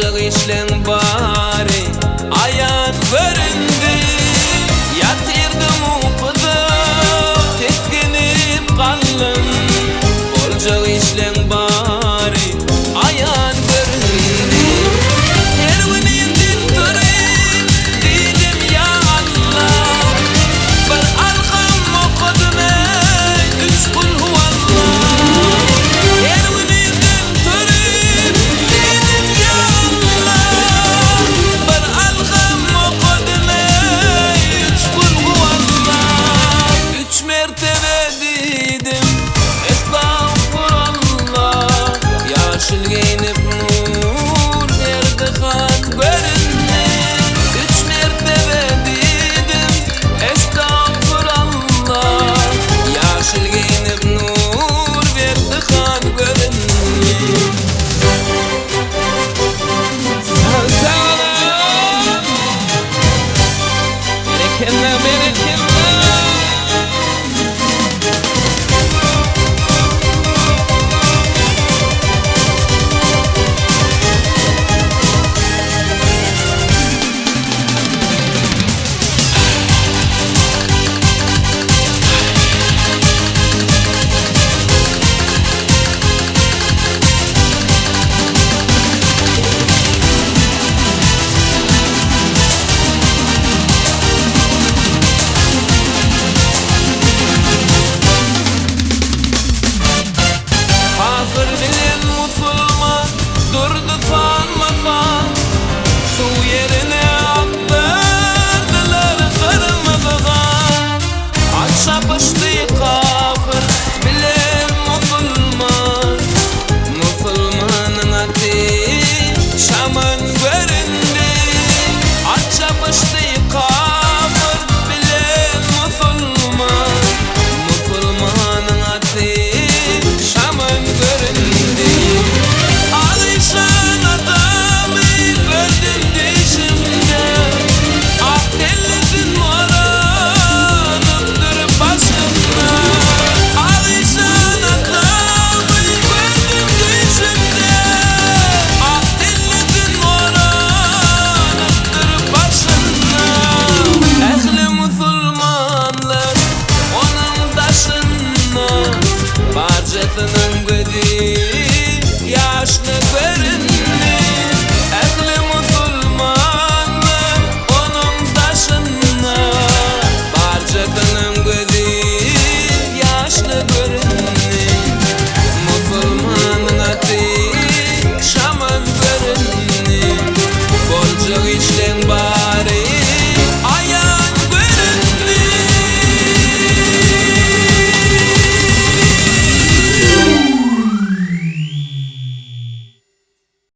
Bolcak işleň bari ayan göründü. Yatırdım uykuda teskinip kaldım. Bolcak işleň bari ayan göründü. Her gün indin durayım dedim ya Allah. Bir algam okudum üç kul huvallah. Her gün indin durayım dedim ya Allah. Bir algam okudum üç kul huvallah. Üç mertebe dedim estağfurullah. Yaşıl giyinip nur verdi kan görünme. Üç mertebe dedim estağfurullah. Yaşıl giyinip nur verdi kan görünme. Sağ olun. Berekenler, berekenler. Kafir bilen musulman durdu fan. Su yerine attırdılar kırmızıdan. Aşa pıştı kafir bilen musulman. Musulmanın ateş Şam'ın göründü. Aşa pıştı kafir bilen musulman. Musulmanın ateş Şam'ın göründü. Alışan adamı gördüm düşümde. Ah delisin moranıptır başımda. Alışan adamı gördüm düşümde. Ah delisin moranıptır başımda. Ehli musulmanlar onun taşına barcasının güdü.